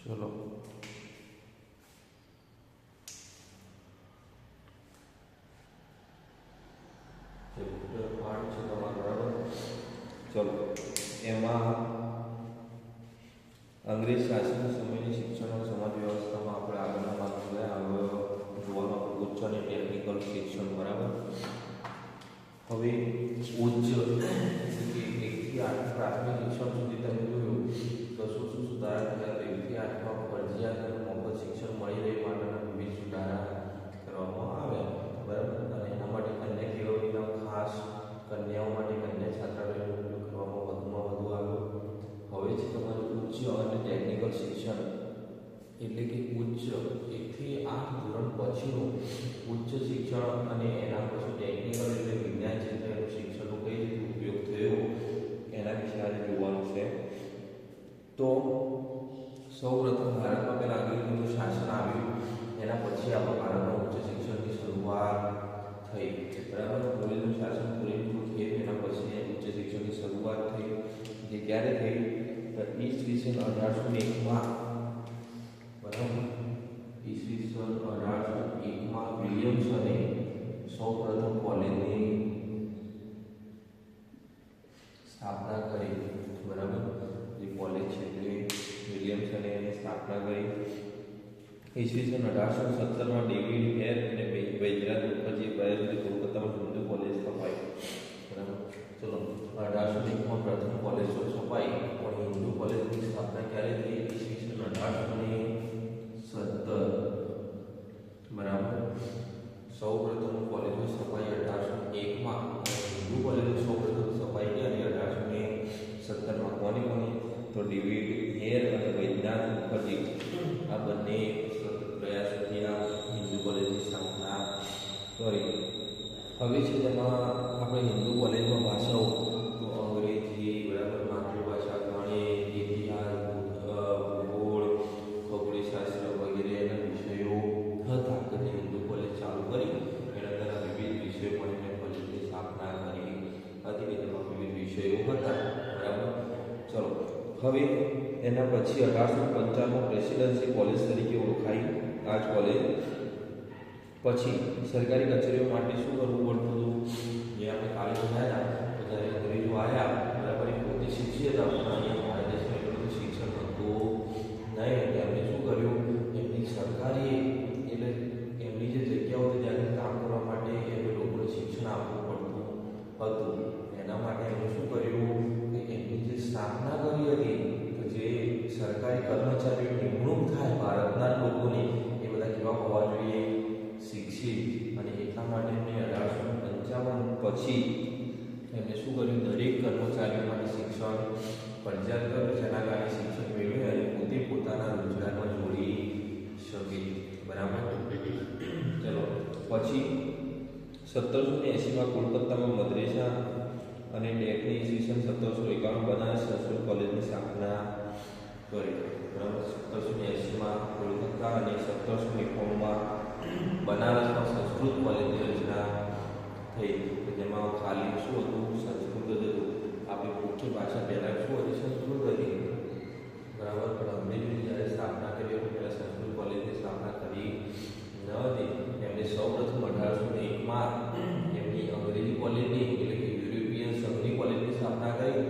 ચલો ચેપ્ટર 8 છે તમારો, બરાબર. ચલો એમાં અંગ્રેજ શાસન સમયની શિક્ષણ અને સમાજ વ્યવસ્થામાં આપણે આગળના ભાગ જોયા. હવે જોવાનું ઉચ્ચ અને ટેકનિકલ શિક્ષણ, બરાબર. હવે ઉચ્ચ એકથી 8 પ્રાથમિક શિક્ષણ સુધી તમે જોયું તો શું શું સુધારા થયા. 1 થી 8માં ફરજિયાત અને મફત શિક્ષણ મળી રહે માટેના વિવિધ સુધારા કરવામાં આવ્યા, બરાબર. અને એના માટે કન્યા કેળવણીના ખાસ કન્યાઓ માટે કન્યા છાત્રાલયનો ઉપયોગ કરવામાં વધુમાં વધુ આવ્યો. હવે છે તમારું ઉચ્ચ અને ટેકનિકલ શિક્ષણ, એટલે કે ઉચ્ચ 1 થી 8 ધોરણ પછીનું ઉચ્ચ શિક્ષણ અને એના પછી ટેકનિકલ એટલે વિજ્ઞાન ક્ષેત્રનું શિક્ષણનો કઈ રીતે ઉપયોગ થયો એના વિશે આજે જોવાનું છે. તો સૌપ્રથમ ભારતમાં પહેલાં અંગ્રેજોનું શાસન આવ્યું, એના પછી આપણા ભારતમાં ઉચ્ચ શિક્ષણની શરૂઆત થઈ, બરાબર. અંગ્રેજોનું શાસન પૂરેપૂરું થયું એના પછી ઉચ્ચ શિક્ષણની શરૂઆત થઈ, જે ક્યારે થઈ? ઈસવીસન 1801માં, બરાબર. ઈસવીસન 1801માં વિલિયમ્સને સૌપ્રથમ કોલેજની સ્થાપના કરી, બરાબર. જે કોલેજ છે તે વિલિયમ્સને એની સ્થાપના કરી. ઈસવીસન 1817માં ડેવિડ હેર અને વૈદ્યનાથ મુખર્જી પ્રયાસથી કોલકાતામાં હિન્દુ કોલેજ સ્થપાઈ, બરાબર. ચલો 1801માં પ્રથમ કોલેજ સ્થપાઈ, પણ હિન્દુ કોલેજની સ્થાપના ક્યારે થઈ? ઈસવીસન 1817, બરાબર. સૌપ્રથમ કોલેજો સ્થપાઈ 1801માં, હિન્દુ કોલેજો સૌપ્રથમ સ્થપાઈ ક્યારે? 1817માં. કોની? તો ડેવિડ હેર અને વૈદ્યનાથ મુખર્જી આ બંને પ્રયાસોથી આ હિન્દુ કોલેજની સ્થાપના કરી. હવે છે તેમાં આપણે હિન્દુ કોલેજમાં ભાષાઓ તો અંગ્રેજી, બરાબર, માતૃભાષા, ગણિત, ઇતિહાસ, ભૂગોળ, ખગોળશાસ્ત્ર વગેરેના વિષયો હતા. તો હિન્દુ કોલેજ ચાલુ કરી એના દ્વારા વિવિધ વિષયો મળીને કોલેજની સ્થાપના કરી હતી, કે તેમાં વિવિધ વિષયો હતા, બરાબર. ચલો હવે એના પછી 1855માં પ્રેસિડેન્સી કોલેજ તરીકે ઓળખાઈ આ જ કોલેજ. પછી સરકારી કચેરીઓ માટે શું કરવું પડતું હતું? જે આપણે કાલે ભણ્યા હતા, જ્યારે અંગ્રેજો આવ્યા, બરાબર, એ પોતે શિક્ષિત હતા, પણ અહીંયા ભારત દેશમાં એટલું બધું શિક્ષણ હતું નહીં. એમને શું કર્યું? એમની સરકારી એટલે એમની જે જગ્યાઓ હતી ત્યાં કામ કરવા માટે એમને લોકોને શિક્ષણ આપવું પડતું હતું. એના માટે એમણે શું કર્યું કે એમની જે સ્થાપના કરી હતી, તો જે સરકારી કર્મચારીઓ નિમણૂક થાય ભારતના લોકોની, એ બધા કેવા હોવા જોઈએ? શિક્ષિત. અને એટલા માટે એમને 1855 પછી એમને શું કર્યું? દરેક કર્મચારીઓ માટે શિક્ષણ ફરજિયાત કર્યું, જેના કારણે શિક્ષણ મેળવે અને પોતે પોતાના રોજગારમાં જોડી શકે, બરાબર. ચલો પછી 1780માં કોલકાતામાં મદ્રેસા અને ટેકની ઈસવીસન 1751 બનારસ સંસ્કૃત કોલેજની સ્થાપના કરી, બરાબર. 1780માં કોલકાતા અને 1791માં બનારસમાં સંસ્કૃત કોલેજની રચના થઈ, જેમાં ખાલી શું હતું? સંસ્કૃત જ હતું. આપણી મુખ્ય ભાષા પહેલાં શું હતી? સંસ્કૃત હતી, બરાબર. પણ અંગ્રેજોએ જ્યારે સ્થાપના કરી હતી ત્યારે સંસ્કૃત કોલેજની સ્થાપના કરી ન હતી. એમને સૌપ્રથમ 1801માં એમની અંગ્રેજી કોલેજની એટલે કે યુરોપિયન સંઘની કોલેજની સ્થાપના કરી.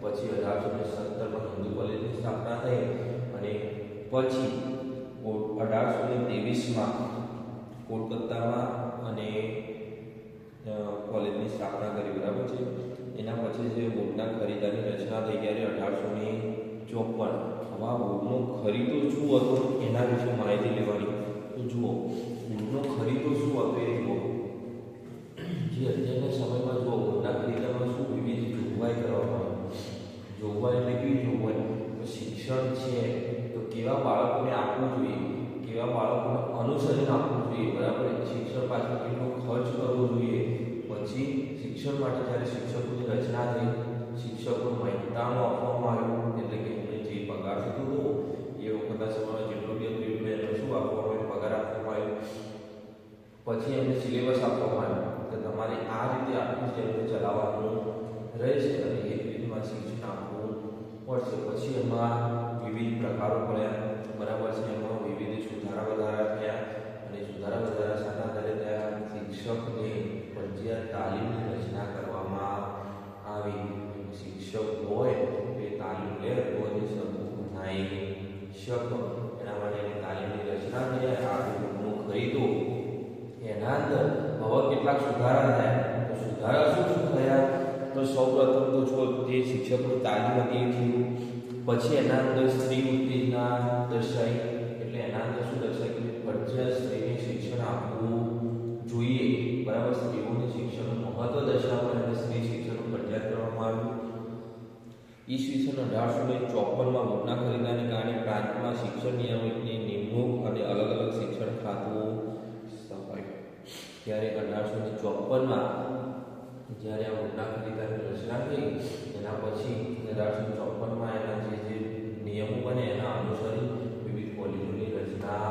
પછી 1817માં હિન્દુ કોલેજની સ્થાપના થઈ અને પછી 1823માં કોલકાતામાં અને કોલેજની સ્થાપના કરી, બરાબર છે. એના પછી જે બોર્ડના ખરીદાની રચના થઈ ત્યારે 1854. હવે આ બોર્ડનો ખરીદો શું હતો એના વિશે માહિતી લેવાની. તો જુઓ, બોર્ડનો ખરીદો શું હતો એ જુઓ. જે અત્યારના સમયમાં જુઓ, બોર્ડના ખરીદામાં શું વિવિધ જોગવાઈ કરવામાં આવી. જોગવાઈ એટલે કેવી જોગવાઈ? તો શિક્ષણ છે તો કેવા બાળકોને આપવું જોઈએ, કેવા બાળકોને અનુસરીને આપવું જોઈએ, બરાબર. શિક્ષણ પાછળ કેટલો ખર્ચ કરવો જોઈએ. પછી શિક્ષણ માટે જ્યારે શિક્ષકોની રચના થઈ, શિક્ષકોને મહેનતાણું આપવામાં આવ્યું, એટલે કે એમને જે પગાર થતો હતો એ વખતના સમયમાં જેટલો બી હતું એટલું એમને શું આપવામાં આવ્યું? પગાર આપવામાં આવ્યો. પછી એમને સિલેબસ આપવામાં આવ્યો કે તમારે આ રીતે આટલું જ એમને ચલાવવાનું રહેશે અને એ રીતે શિક્ષણ આપવું પડશે. પછી એમાં વિવિધ પ્રકારો પડ્યા, બરાબર છે. એમાં વિવિધ સુધારા વધારા થયા અને સુધારા વધારા શાના આધારે થયા? શિક્ષકને ફરજિયાત તાલીમની રચના કરવામાં આવી. શિક્ષક હોય એ તાલીમ લે તો જ સફળ થાય શકે. એના માટે તાલીમની રચના થઈ. આ ગુણનું ખરીદો એના અંદર હવે કેટલાક સુધારા થયા. તો સુધારા શું થયા? તો સૌપ્રથમ તો જો જે શિક્ષકની તાલીમ હતી એ થયું. પછી એના અંદર સ્ત્રી ઉત્તેજના દર્શાવી. એટલે એના અંદર શું દર્શાવ્યું કે ફરજિયાત સ્ત્રીને શિક્ષણ આપવું જોઈએ, બરાબર. સ્ત્રીઓને શિક્ષણનું મહત્વ દર્શાવવા અને સ્ત્રી શિક્ષણનું ફરજિયાત કરવામાં આવ્યું. ઈસવીસન 1854માં મોટના ખરીદાને કારણે પ્રાંતમાં શિક્ષણ નિયામકની નિમણૂક અને અલગ અલગ શિક્ષણ ખાતું સ્થપાયું. ત્યારે 1854માં જ્યારે આ મોટના ખરીદાની રચના થઈ એના પછી 1854માં એના જે નિયમો બને એના અનુસરી વિવિધ કોલેજોની રચના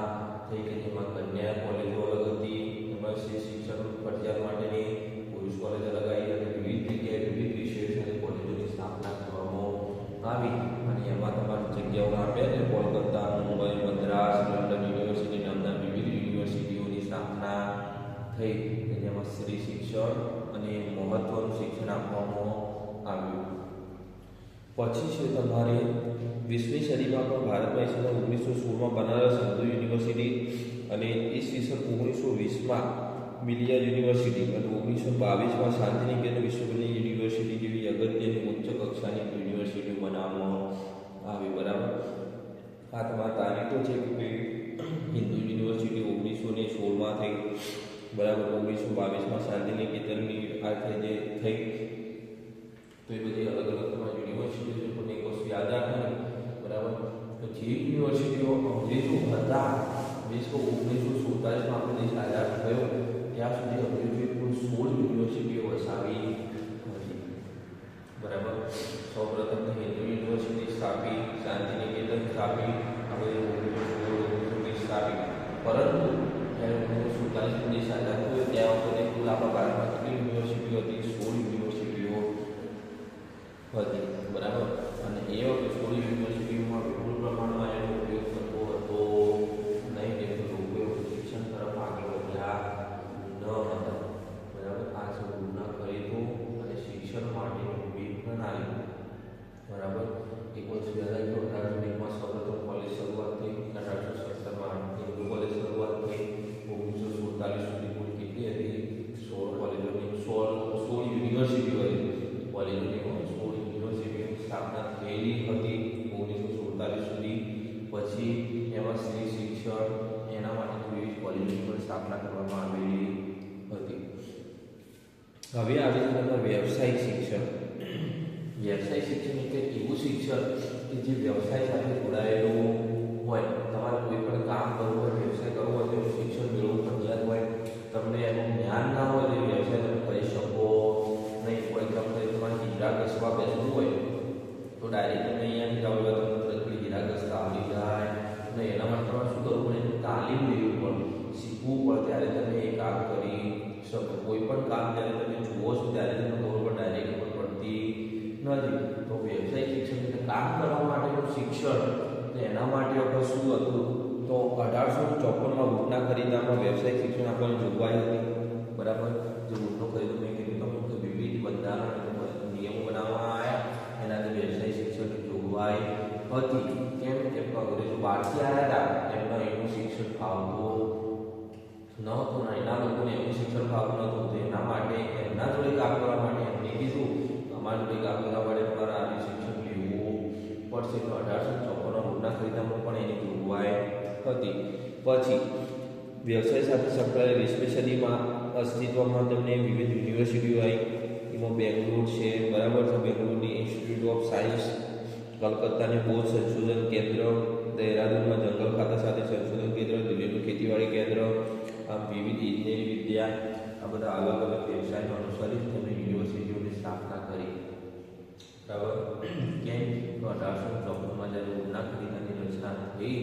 થઈ કે જેમાં કન્યા કોલેજો અલગ હતી, એમાં શિક્ષણ ફરજિયાત માટેની પુરુષ કોલેજ અલગ આવી અને વિવિધ જગ્યાએ વિવિધ વિષયો સાથે કોલેજોની સ્થાપના કરવામાં આવી. અને એમાં તમારી જગ્યાઓ આપ્યા છે કોલકાતા, મુંબઈ, મદ્રાસ, લંડન યુનિવર્સિટી નામના વિવિધ યુનિવર્સિટીઓની સ્થાપના થઈ કે જેમાં સ્ત્રી શિક્ષણ અને મહત્વનું શિક્ષણ આપવામાં આવ્યું. પછી છે તમારે 20મી સદીમાં પણ ભારતમાં ઈસવીસન 1916માં બનારસ હિન્દુ યુનિવર્સિટી અને ઈસવીસન 1920માં મિલિયા યુનિવર્સિટી અને 1922માં શાંતિનિકેતન વિશ્વવિદ્યાલય યુનિવર્સિટી જેવી અગત્યની ઉચ્ચ કક્ષાની યુનિવર્સિટીઓ બનાવવામાં આવી, બરાબર. આ તમારા તારીખો છે કે હિન્દુ યુનિવર્સિટી 1916માં થઈ, બરાબર. 1922માં શાંતિનિકેતનની આ જે થઈ. તો એ બધી અલગ અલગ તમારી યુનિવર્સિટીઓ છે. પણ એક વસ્તુ યાદ રાખવાની, બરાબર. તો જે યુનિવર્સિટીઓ અંગ્રેજો હતા 1947માં આપણો દેશ આઝાદ થયો ત્યાં સુધી અંગ્રેજોએ કુલ 16 યુનિવર્સિટીઓ વસાવી હતી, બરાબર. સૌપ્રથમ હિન્દુ યુનિવર્સિટી સ્થાપી, શાંતિનિકેતન સ્થાપી, આ બધી 1916 સ્થાપી. પરંતુ જ્યારે 1947 દેશ આઝાદ થયો ત્યાં વખતે કુલ આપણા ભારતમાં કેટલી યુનિવર્સિટીઓ હતી? 16 યુનિવર્સિટીઓ હતી, બરાબર. અને એ વખતે 16 યુનિવર્સિટીઓમાં વિપુલ પ્રમાણમાં એનો ઉપયોગ થતો હતો નહીં, કેમ કે લોકો શિક્ષણ તરફ આગળ વધ્યા ન હતા, બરાબર. આ છે ગુણના ખરીદો અને શિક્ષણ માટેની વિવિધ પ્રણાલી, બરાબર. એક વર્ષ પહેલા 1820માં સૌપ્રથમ કોલેજ શરૂઆત થઈ, 1870માં હિન્દુ કોલેજ શરૂઆત થઈ, 1947 સુધી કુલ કેટલી હતી? 16 કોલેજોની 16 યુનિવર્સિટીઓ હતી. કોલેજોની સ્થાપના થયેલી હતી 1947 સુધી. પછી એમાં સ્ત્રી શિક્ષણ એના માટે વિવિધ કોલેજોની પણ સ્થાપના કરવામાં આવેલી હતી. હવે આવે છે તમારું વ્યવસાયિક શિક્ષણ. વ્યવસાયિક શિક્ષણ એટલે એવું શિક્ષણ કે જે વ્યવસાય સાથે જોડાયેલું હોય. તમારે કોઈ પણ કામ કરવું હોય, વ્યવસાય કરવો હોય તો શિક્ષણ મેળવવું ફરજિયાત હોય. તમને એનું જ્ઞાન ના હોય તો વ્યવસાય તમે કરી શકો નહીં. કોઈ તમને તમારે હીરા ઘસવા બેસવું હોય તો ડાયરેક્ટ તમે અહીંયાથી જાઓ એટલે તમને તરત હીરા ઘસતા આવડી જાય ને. એના માટે તમારે શું કરવું પડે? તાલીમ લેવી પડે, શીખવું પડે, ત્યારે તમે એ કામ કરી શકો. કોઈ પણ કામ જ્યારે તમે જુઓ છો ત્યારે તમને ખબર પડે, ડાયરેક્ટ ખબર પડતી નથી. તો વ્યવસાયિક શિક્ષણ એટલે કામ કરવા માટેનું શિક્ષણ. તો એના માટે આપણે શું હતું? તો 1854માં વૂડના ખરીદામાં વ્યવસાયિક શિક્ષણ આપણને જોગવાઈ હતી, બરાબર. જે વૂડનો ખરીદો મેં કીધું તમને વિવિધ બંધારણ નિયમો બનાવવામાં આવ્યા, એના અંદર વ્યવસાયિક શિક્ષણની જોગવાઈ હતી. કેમ? કેમ કે અંગ્રેજો બહારથી આવ્યા હતા, એમના એનું શિક્ષણ ફાવતું ન હતું, એના લોકોને એનું શિક્ષણ ફાવતું નહોતું. તો એના માટે એમના જોડે કામ કરવા માટે એમને કીધું અમારા જોડે કામ કરવા માટે તમારે આ શિક્ષણ લેવું પડશે. તો 1854માં વૂડના ખરીદામાં પણ એની જોગવાઈ હતી. પછી વ્યવસાય સાથે સંકળાયેલ 20મી સદીમાં અસ્તિત્વમાં તમને વિવિધ યુનિવર્સિટીઓ આવી. એમાં બેંગ્લોર છે, બરાબર છે. બેંગ્લોરની ઇન્સ્ટિટ્યૂટ ઓફ સાયન્સ, કલકત્તાની બોધ સંશોધન કેન્દ્ર, દહેરાદૂનમાં જંગલ ખાતા સાથે સંશોધન કેન્દ્ર, દિલ્હીનું ખેતીવાડી કેન્દ્ર, આમ વિવિધ ઇજનેરી વિદ્યા, આ બધા અલગ અલગ વ્યવસાયને અનુસરી તેમણે યુનિવર્સિટીઓની સ્થાપના કરી, બરાબર. કેમ? 1854માં જ્યારે વૂડના ખરીદાની રચના થઈ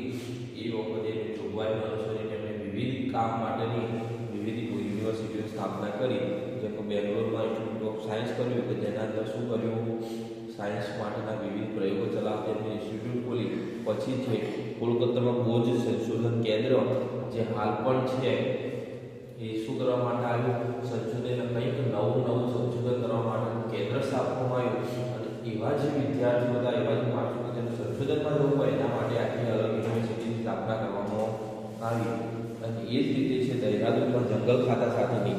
એ વખતે જોગવાઈઓ અનુસરી તેમણે વિવિધ કામ માટેની વિવિધ યુનિવર્સિટીઓની સ્થાપના કરી. જેમ કે બેંગ્લોરમાં ઇન્સ્ટિટ્યૂટ ઓફ સાયન્સ કર્યું કે જેના અંદર શું કર્યું? સાયન્સ માટેના વિવિધ પ્રયોગો ચલાવતી એમની ઇન્સ્ટિટ્યૂટ ખોલી. પછી છે કોલકાતામાં બોજ સંશોધન કેન્દ્ર, જે હાલ પણ છે. એ શું કરવા માટે આવ્યું? સંશોધન કંઈક નવું સંશોધન કરવા માટેનું કેન્દ્ર સ્થાપવામાં આવ્યું. અને એવા જે વિદ્યાર્થીઓ હતા, એવા જે માણસો જેને સંશોધનમાં જવું હોય એના માટે આખી અલગ યુનિવર્સિટીની સ્થાપના કરવામાં આવી. અને એ જ રીતે છે દહેરાદૂનમાં જંગલ ખાતા સાથેની,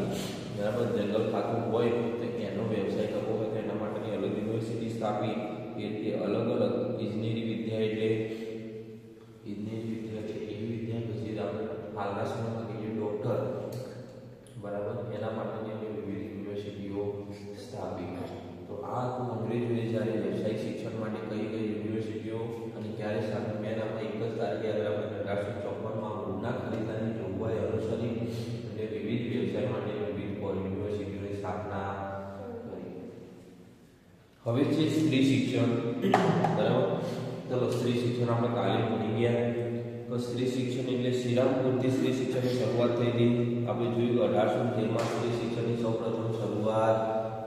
બરાબર, જંગલ ખાતું હોય તો એનો વ્યવસાય કરવો હોય તો એના માટેની અલગ યુનિવર્સિટી સ્થાપી. એ રીતે અલગ ઇજનેરી વિદ્યા એટલે એવી વિદ્યા કે જે આપણે હાલના સમયમાં કહીએ ડૉક્ટર, બરાબર, એના માટેની અમે વિવિધ યુનિવર્સિટીઓ સ્થાપી. તો આ હતું અંગ્રેજોએ જ્યારે વ્યવસાયિક શિક્ષણ માટે કઈ યુનિવર્સિટીઓ અને ક્યારે સ્થાપી. મેં આપણે એક જ તારીખે આપણે 1854માં રૂના ખરીદાની જોગવાઈ અનુસરી અને વિવિધ વ્યવસાય માટે વિવિધ યુનિવર્સિટીઓની સ્થાપના કરી. હવે છે સ્ત્રી શિક્ષણ, બરાબર. ચલો, સ્ત્રી શિક્ષણ આપણે કાલે ભણી ગયા. તો સ્ત્રી શિક્ષણ એટલે શ્રીરામપુરથી સ્ત્રી શિક્ષણની શરૂઆત થઈ હતી. આપણે જોયું 1813માં સ્ત્રી શિક્ષણની સૌપ્રથમ શરૂઆત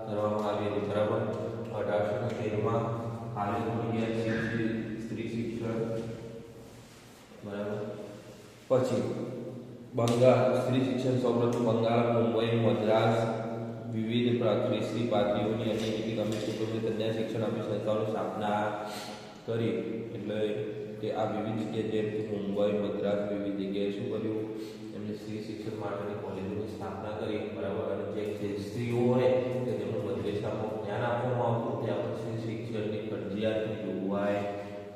કરવામાં આવી હતી, બરાબર. 1813માં કાલે ભણી ગયા સ્ત્રી શિક્ષણ, બરાબર. પછી બંગાળ સ્ત્રી શિક્ષણ સૌપ્રથમ બંગાળ, મુંબઈ, મદ્રાસ વિવિધ સ્ત્રી પાત્રીઓની અને કેટલીક કમિશનો કન્યા શિક્ષણ આપી સંસ્થાઓની સ્થાપના કરી. એટલે કે આ વિવિધ જગ્યાએ જેમ કે મુંબઈ, મદ્રાસ વિવિધ જગ્યાએ શું કર્યું? એમને સ્ત્રી શિક્ષણ માટેની કોલેજોની સ્થાપના કરી, બરાબર. અને જે સ્ત્રીઓ હોય કે જેમનું મદ્રેસામાં જ્ઞાન આપવામાં આવતું ત્યાં પણ સ્ત્રી શિક્ષણની ફરજિયાતની જોગવાઈ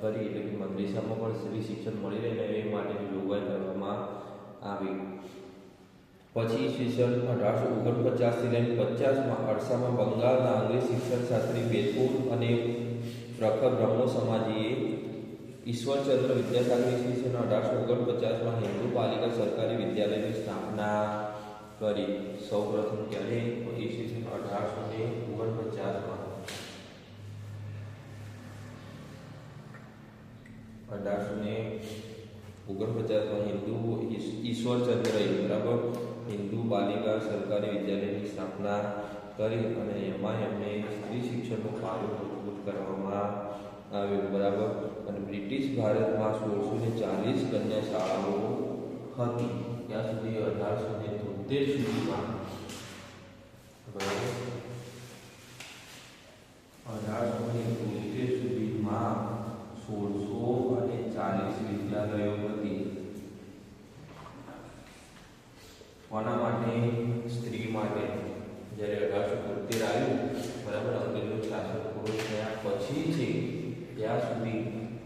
કરી. એટલે કે મદ્રેસામાં પણ સ્ત્રી શિક્ષણ મળી રહે એ માટેની જોગવાઈ કરવામાં આવી. પછી ઈસવીસન 1849થી લઈને 50માં અરસામાં બંગાળના અંગ્રેજ શિક્ષણ શાસ્ત્રી બેતુલ અને પ્રખર બ્રહ્મો સમાજીએ ઈશ્વરચંદ્ર વિદ્યાસાગર ઈસવીસન 1849માં હિન્દુ પાલિકા સરકારી વિદ્યાલયની સ્થાપના કરી. સૌ પ્રથમ ક્યારે? ઈસવીસન 1849માં 1849માં હિન્દુ ઈશ્વરચંદ્રએ, બરાબર, હિન્દુ બાલિકા સરકારી વિદ્યાલયની સ્થાપના કરી. અને એમાં એમને સ્ત્રી શિક્ષણનો પાયો મજબૂત કરવામાં આવ્યો, બરાબર. અને બ્રિટિશ ભારતમાં 1640 કન્યા શાળાઓ હતી ત્યાં સુધી 1873 સુધીમાં, બરાબર, 1873 સુધીમાં 1640 વિદ્યાલયો હતી. કોના માટે? સ્ત્રી માટે. જ્યારે 1873 આવ્યું, બરાબર, અંગ્રેજોનું શાસન પૂરું થયા પછી છે ત્યાં સુધી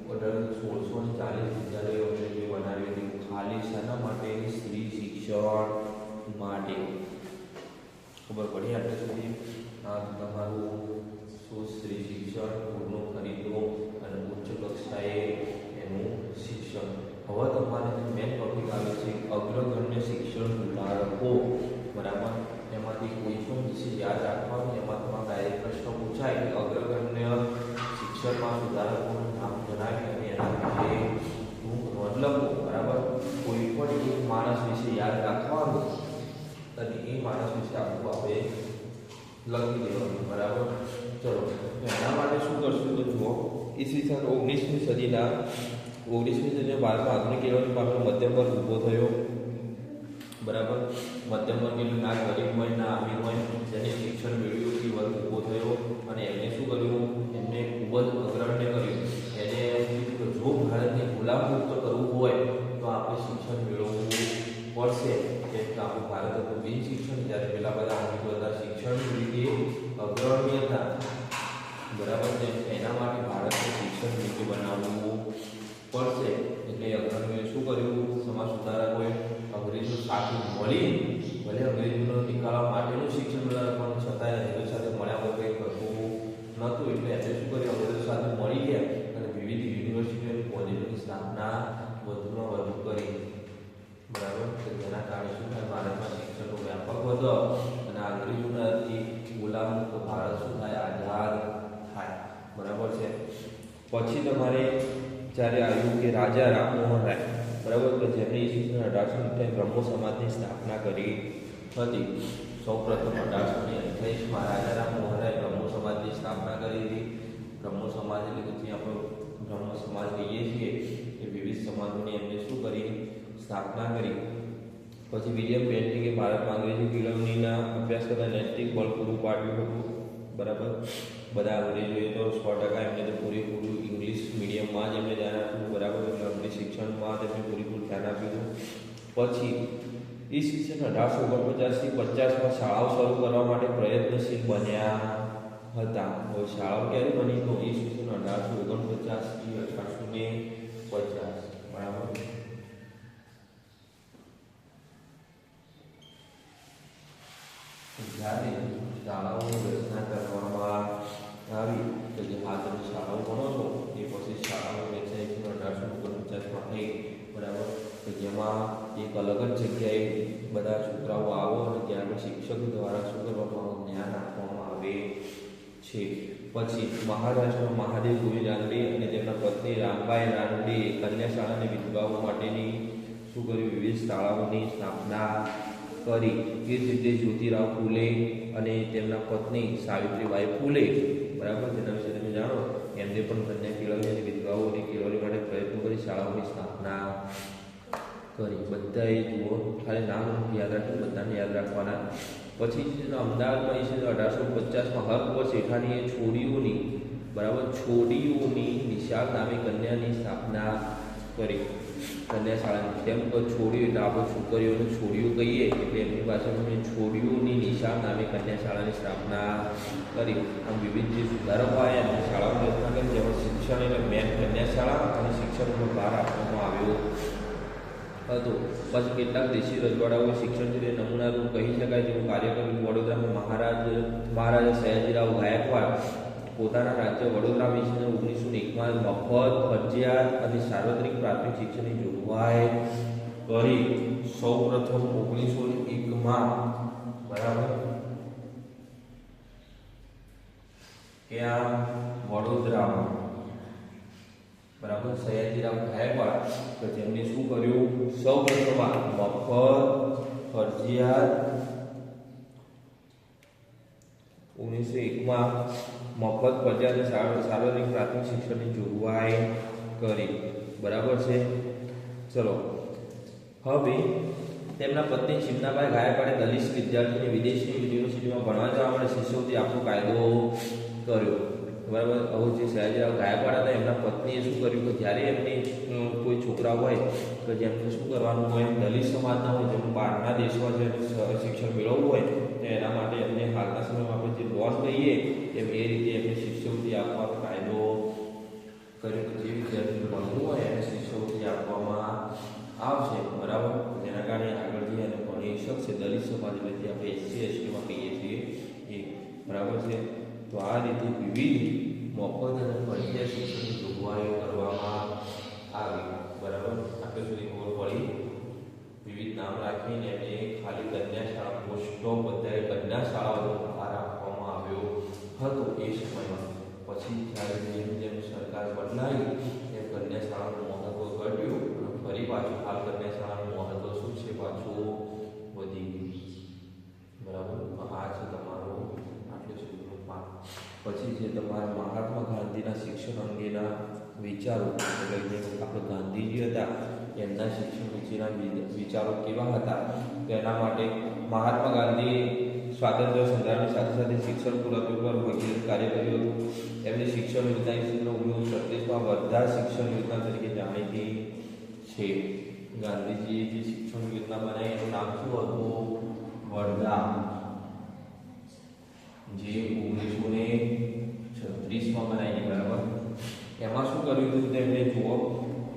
1640 વિદ્યાલયો અંગ્રેજોએ બનાવી હતી. ખાલી શાના માટે? સ્ત્રી શિક્ષણ માટે. ખબર પડી આટલે સુધી? આ તમારું શું સ્ત્રી શિક્ષણ પૂર્ણ ખરીદો અને ઉચ્ચ કક્ષાએ એનું શિક્ષણ. હવે તમારે મેન ટોપિક આવે છે અગ્રગણ્ય શિક્ષણ સુધારકો, બરાબર. એમાંથી કોઈ પણ વિષય યાદ રાખવાનું, એમાં તમારા ડાયરેક્ટ પ્રશ્ન પૂછાય કે અગ્રગણ્ય શિક્ષણમાં સુધારકોનું નામ જણાવી અને એના વિશે ટૂંક નોંધ લખો, બરાબર. કોઈ પણ એક માણસ વિશે યાદ રાખવાનું અને એ માણસ વિશે આખું આપણે લખી દેવાનું, બરાબર. ચલો, એના માટે શું કરશું તો જુઓ, ઈસવીસન 19મી સદીના 19મી સદીના ભારતમાં આધુનિક એવાની પામેલો મધ્યમ વર્ગ ઊભો થયો, બરાબર. મધ્યમ વર્ગ એટલે ના ગરીબ હોય ના અમીર હોય, જેને શિક્ષણ મેળવ્યું એ વર્ગ ઊભો થયો. અને એમને શું કર્યું? એમને ખૂબ જ અગ્રગણ્ય કર્યું. એને કીધું કે જો ભારતને ગુલામ મુક્ત કરવું હોય તો આપણે શિક્ષણ મેળવવું પડશે. જેમ કે આપણું ભારત હતું બિન શિક્ષણ, જ્યારે પેલા બધા બધા શિક્ષણની રીતે અગ્રણી હતા, બરાબર છે. એના માટે ભારતને શિક્ષણ નીતિ બનાવવું પડશે. એટલે અગ્રણીઓએ શું કર્યું? સમાજ સુધારકોએ અંગ્રેજો સાથે મળી, ભલે અંગ્રેજોનો નિકાળવા માટેનું શિક્ષણ મેળવ્યું પણ છતાંય અંગ્રેજો સાથે મળ્યા વગર કંઈ કરતું નહોતું. એટલે એમને શું કર્યું? અંગ્રેજો સાથે મળી ગયા અને વિવિધ યુનિવર્સિટીઓ અને કોલેજોની સ્થાપના વધુમાં વધુ કરી, બરાબર. જેના કારણે શું થાય? ભારતમાં શિક્ષણનો વ્યાપક વધો અને અંગ્રેજોનાથી ગુલામ ભારત શું થાય? આઝાદ થાય, બરાબર છે. પછી તમારે જ્યારે આવ્યું કે રાજા રામમોહન રાય, બરાબર, કે જેમણે ઈસવીસન 1828 બ્રહ્મો સમાજની સ્થાપના કરી હતી. સૌ પ્રથમ 1828માં રાજા રામમોહન રાય બ્રહ્મો સમાજની સ્થાપના કરી હતી. બ્રહ્મ સમાજ એટલે કે જે આપણે બ્રહ્મ સમાજ કહીએ છીએ એ વિવિધ સમાજોની એમને શું કરી સ્થાપના કરી. પછી વિલિયમ બેન્ટિંગે ભારતમાં અંગ્રેજી કેળવણીના અભ્યાસ કરતા નૈતિક બળ પૂરું પાડ્યું હતું. બરાબર, બધા અંગ્રેજોએ તો 100% એમને તો પૂરેપૂરું ઇંગ્લિશ મીડિયમમાં જ એમને ધ્યાન આપ્યું. બરાબર, એટલે અંગ્રેજી શિક્ષણમાં તેમને પૂરેપૂરું ધ્યાન આપ્યું. પછી ઈસવીસન 1849થી 50માં શાળાઓ શરૂ કરવા માટે પ્રયત્નશીલ બન્યા હતા. હવે શાળાઓ ક્યારે બની? તો ઈસવીસન 1849 થી 1850. બરાબર, જ્યારે શાળાઓની રચના કરવામાં આવી તો જે આ તમે શાળાઓ ભણો છો એ પછી શાળાઓ રચાઈ 1849માં થઈ. બરાબર, તો જેમાં એક અલગ જ જગ્યાએ બધા છોકરાઓ આવો અને ત્યાં આગળ શિક્ષક દ્વારા શું કરવામાં જ્ઞાન આપવામાં આવે છે. પછી મહારાષ્ટ્રમાં મહાદેવ ગોવિંદ રાનડે અને તેમના પત્ની રામબાઈ રાનડે કન્યા શાળાની વિધવાઓ માટેની શું કર્યું? વિવિધ શાળાઓની સ્થાપના કરી. એ જ રીતે જ્યોતિરાવ ફૂલે અને તેમના પત્ની સાવિત્રીબાઈ ફૂલે, બરાબર, જેના વિશે તમે જાણો, એમને પણ કન્યા કેળવણી અને વિધવાઓની કેળવણી માટે પ્રયત્નો કરી શાળાઓની સ્થાપના કરી. બધાએ જુઓ, ખાલી નામ યાદ રાખવું, બધાને યાદ રાખવાના. પછી અમદાવાદમાં 1850માં હર્ક શેઠાણીએ છોડીઓની, બરાબર, છોડીઓની નિશાળ નામે કન્યાની સ્થાપના કરી. કન્યા શાળાની તેમ છોડીઓ એટલે આપણે છોકરીઓને છોડીઓ કહીએ એટલે એમની પાસે છોડીઓની નિશાળ નામે કન્યા શાળાની સ્થાપના કરી. આમ વિવિધ જે સુધારકો આવ્યા એમની શાળાઓની રચના કરી, જેમાં શિક્ષણ એટલે મેન કન્યા શાળા અને શિક્ષણ ઉપર ભાર આપવામાં આવ્યો હતો. પછી કેટલાક દેશી રજવાડાઓએ શિક્ષણ છે નમૂનારૂપ કહી શકાય તેવું કાર્ય કર્યું. વડોદરામાં મહારાજા સયાજીરાવ ગાયકવાડ પોતાના રાજ્ય વડોદરામાં 1901માં મફત, ફરજિયાત અને સાર્વત્રિક પ્રાથમિક શિક્ષણની જોગવાઈ કરી. સૌ પ્રથમ 1901માં, બરાબર, ક્યાં? વડોદરામાં, બરાબર, સયાજીરાવ ગાયકવાડ તો જેમને શું કર્યું? સૌ પ્રથમ મફત, ફરજિયાત 1901માં મફત, ફરજિયાત અને સાર્વત્રિક પ્રાથમિક શિક્ષણની જોગવાઈ કરી. બરાબર છે. ચલો, હવે તેમના પત્ની ચિમનાબાઈ ગાયકવાડે દલિત વિદ્યાર્થીઓને વિદેશની યુનિવર્સિટીમાં ભણવા જવા માટે શિષ્યવૃત્તિ આપવાનો કાયદો કર્યો. બરાબર, હવે જે સયાજીરાવ ગાયકવાડ હતા એમના પત્નીએ શું કર્યું કે જ્યારે એમની કોઈ છોકરા હોય તો જેમને શું કરવાનું હોય, દલિત સમાજના હોય, જેમને બહારના દેશમાં જે શિક્ષણ મેળવવું હોય તો એના માટે એમને હાલના સમયમાં આપણે જે લોસ કહીએ એમ એ રીતે એમને શિષ્યવૃત્તિ આપવાનો કાયદો કર્યો કે જે વિદ્યાર્થીને ભણવું હોય એને શિષ્યવૃત્તિ આપવામાં આવશે. બરાબર, જેના કારણે આગળ જઈ અને ભણી શકશે. દલિત સમાજ એટલે જે આપણે SC STમાં કહીએ છીએ એ. બરાબર છે. તો આ રીતે વિવિધ મફત અને ફરજિયાત શિક્ષણની જોગવાઈઓ કરવામાં આવી. બરાબર, આપણે સુધી ખબર પડી. વિવિધ નામ રાખીને એમને ખાલી કન્યા શાળા, મોસ્ટ ઓફ બધાએ કન્યા શાળાઓનો ભાર આપવામાં આવ્યો હતો એ સમયમાં. પછી જ્યારે જેમ જેમ સરકાર બદલાઈ એમ કન્યા શાળાનું મહત્વ ઘટ્યું અને ફરી પાછું હાલ કન્યા શાળાનું મહત્વ શું છે? પાછું વધી ગયું. બરાબર, આ છે તમારો આટલું છે. પછી છે તમારા મહાત્મા ગાંધીના શિક્ષણ અંગેના વિચારો, એટલે જે આપણે ગાંધીજી હતા એમના શિક્ષણ વિશેના વિચારો કેવા હતા? તેના માટે મહાત્મા ગાંધીએ સ્વાતંત્ર્ય સંગ્રામની સાથે સાથે શિક્ષણ પુરવઠા પર ભગીરથ કાર્ય કર્યું હતું. એમની શિક્ષણ યોજના 1937માં વર્ધા શિક્ષણ યોજના તરીકે જાણીતી છે. ગાંધીજીએ જે શિક્ષણ યોજના બનાવી એનું નામ શું હતું? વર્ધા, જે 1936માં બનાવી. બરાબર, એમાં શું કર્યું હતું તેમને જુઓ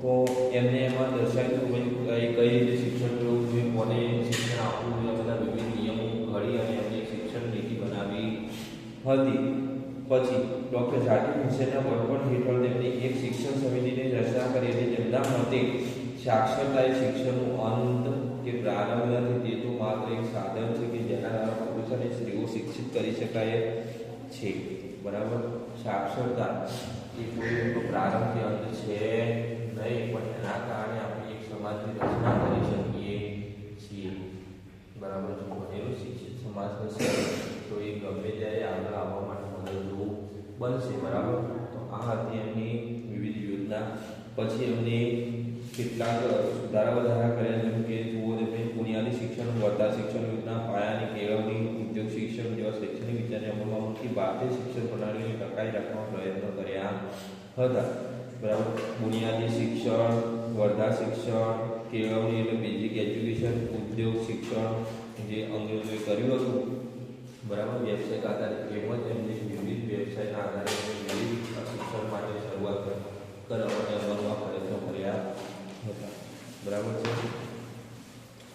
તો એમને એમાં દર્શાવ્યું હતું કઈ રીતે શિક્ષણ મેળવવું જોઈએ, કોને શિક્ષણ આપવું જોઈએ, બધા વિવિધ નિયમો ઘડી અને એમને શિક્ષણ નીતિ બનાવી હતી. પછી ડૉક્ટર ઝાકીર હુસેનના વડપણ હેઠળ તેમની એક શિક્ષણ સમિતિની રચના કરી હતી. તેમના મતે સાક્ષરતા એ શિક્ષણનું અંત કે પ્રારંભ નથી, તે તો માત્ર એક સાધન છે કે જેના દ્વારા પુરુષ અને સ્ત્રીઓ શિક્ષિત કરી શકાય છે. બરાબર, સાક્ષરતા એ કોઈ પ્રારંભ કે અંત છે નહીં, પણ એના કારણે આપણે એક સમાજની રચના કરી શકીએ છીએ. બરાબર, જો ભણેલો શિક્ષિત સમાજ હશે તો એ ગમે ત્યારે આગળ આવવા માટે મદદરૂપ બનશે. બરાબર, તો પછી એમને કેટલાક સુધારા વધારા કર્યા, જેમ કે જુઓ તમે બુનિયાદી શિક્ષણ, વર્તા શિક્ષણ યોજના, પાયાની કેળવણી, ઉદ્યોગ શિક્ષણ જેવા શૈક્ષણિક વિચારને અમલમાં મૂકી ભારતીય શિક્ષણ પ્રણાલીને ટકાવી રાખવા પ્રયત્નો કર્યા હતા. બરાબર. બુનિયાદી શિક્ષણ, વર્ધા શિક્ષણ, કેળવણી એટલે બેઝિક એજ્યુકેશન, ઉદ્યોગ શિક્ષણ જે અંગ્રેજોએ કર્યું હતું. બરાબર. વ્યવસાયિક આધારિત એમ જ એમને વિવિધ વ્યવસાયના આધારે વિવિધ શિક્ષણ માટે શરૂઆત કરવાને અમલમાં પ્રયત્નો કર્યા હતા. બરાબર છે.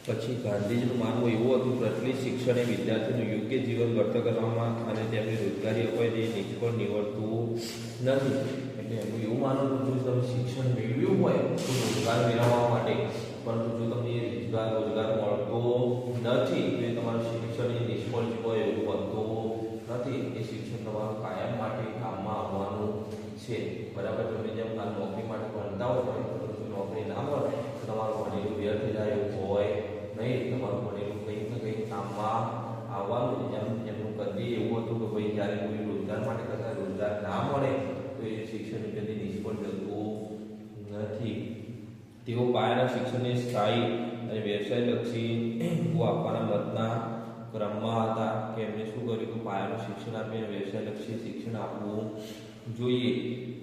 પછી ગાંધીજીનું માનવું એવું હતું પ્રચલિત શિક્ષણ એ વિદ્યાર્થીનું યોગ્ય જીવન વ્યર્થ કરવામાં અને તેમને રોજગારી અપાય તે નિષ્ફળ નીવડતું નથી. એટલે એમનું એવું માનવું હતું જો તમે શિક્ષણ મેળવ્યું હોય તો રોજગાર મેળવવા માટે, પરંતુ જો તમને રોજગાર મળતો નથી તો એ તમારું શિક્ષણ એ નિષ્ફળ હોય એવું બનતું નથી. એ શિક્ષણ તમારું કાયમ માટે કામમાં આવવાનું છે. બરાબર. તમે જેમ નોકરી માટે ભણતા હોય પરંતુ નોકરી ના મળે તો તમારું ભણેલું વ્યર્થ જાય એવું હોય નહીં. તમારું ભણેલું કંઈક ને કંઈક કામમાં આવવાનું. એમનું કદી એવું હતું કે ભાઈ જ્યારે કોઈ રોજગાર માટે કરતા રોજગાર ના મળે તો એ શિક્ષણ કદી નિષ્ફળ જતું નથી. તેઓ પાયાના શિક્ષણને સ્થાયી અને વ્યવસાયલક્ષી આપવાના મતના ક્રમમાં હતા કે એમને શું કર્યું કે પાયાનું શિક્ષણ આપીને વ્યવસાયલક્ષી શિક્ષણ આપવું જોઈએ.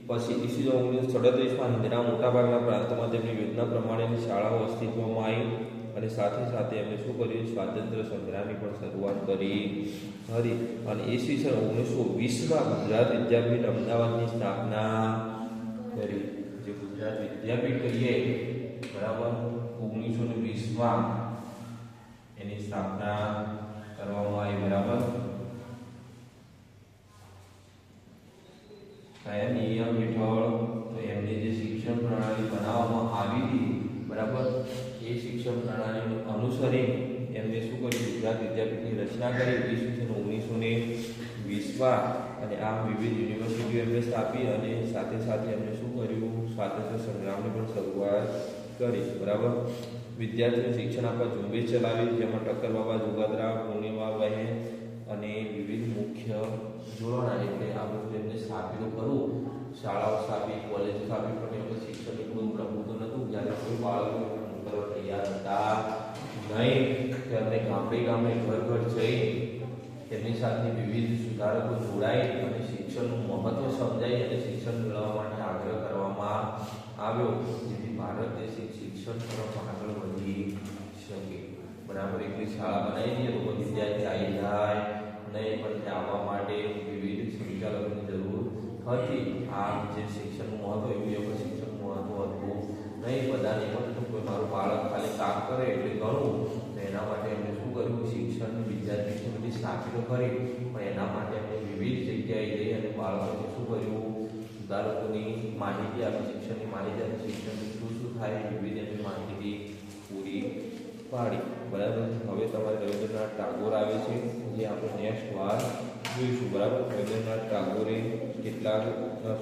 પછી ઈસવીસન 1937માં હિન્દના મોટાભાગના પ્રાંતોમાં તેમની યોજના પ્રમાણેની શાળાઓ અસ્તિત્વમાં આવી અને સાથે સાથે એમણે શું કર્યું સ્વાતંત્ર્ય સંગ્રામની પણ શરૂઆત કરી હતી. અને ઈસવીસન 1920માં ગુજરાત વિદ્યાપીઠ અમદાવાદની સ્થાપના કરી. જે ગુજરાત વિદ્યાપીઠ કહીએ, બરાબર, 1920માં એની સ્થાપના કરવામાં આવી. બરાબર. કયા નિયમ હેઠળ? તો એમની જે શિક્ષણ પ્રણાલી બનાવવામાં આવી હતી, બરાબર, એ શિક્ષણ પ્રણાલીને અનુસરી એમને શું કર્યું ગુજરાત વિદ્યાપીઠની રચના કરી ઈસવીસન 1920માં. અને આ વિવિધ યુનિવર્સિટીઓ એમને સ્થાપી અને સાથે સાથે એમને શું કર્યું સ્વાતંત્ર્ય સંગ્રામની પણ શરૂઆત કરી. બરાબર. વિદ્યાર્થીઓને શિક્ષણ આપવા ઝુંબેશ ચલાવી, જેમાં ટક્કર બાબા જુગાદરા, પૂર્ણિમા બહેન અને વિવિધ મુખ્ય જોડાણા. એટલે આ બધું એમને સ્થાપિત કરવું, શાળાઓ સ્થાપી, કોલેજ સ્થાપી, પણ એમને શિક્ષણ એટલું પ્રભુત્વ નહોતું. જ્યારે કોઈ બાળકો મોકલવા તૈયાર હતા નહીં, તેમને ગામડે ઘર ઘર જઈ તેમની સાથે વિવિધ સુધારકો જોડાઈ અને શિક્ષણનું મહત્વ સમજાઈ અને શિક્ષણ મેળવવા માટે આગ્રહ કરવામાં આવ્યો, જેથી ભારત દેશ શિક્ષણ તરફ આગળ વધી શકે. બરાબર. એકલી શાળા બનાવી દઈએ તો કોઈ વિદ્યાર્થી આવી જાય નહીં, પણ ત્યાં આવવા માટે વિવિધ સંચાલકોની જરૂર હતી. આ જે શિક્ષણનું મહત્વ એવું એવું શિક્ષણનું મહત્વ હતું નહીં. બધાને એમ હતું કોઈ મારું બાળક ખાલી કામ કરે એટલે ઘણું. તો એના માટે એમને શું કર્યું શિક્ષણ વિદ્યાર્થી બધી સ્થાપિત કરી, પણ એના માટે એમને વિવિધ જગ્યાએ જઈ અને બાળકોને શું કર્યું સુધારકોની માહિતી આપી, શિક્ષણની માહિતી આપી, શિક્ષણની શું થાય વિવિધ એની માહિતી પૂરી પાડી. બરાબર. હવે તમારે રવિન્દ્રનાથ ટાગોર આવે છે, જે આપણે નેક્સ્ટ વાર જોઈશું. બરાબર. રવિન્દ્રનાથ ટાગોરે કેટલાક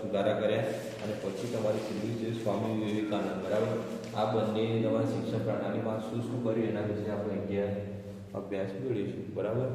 સુધારા કર્યા અને પછી તમારી છેલ્લી છે સ્વામી વિવેકાનંદ. બરાબર. આ બંને તમારી શિક્ષણ પ્રણાલીમાં શું કર્યું એના વિશે આપણે અભ્યાસ મેળવીશું. બરાબર.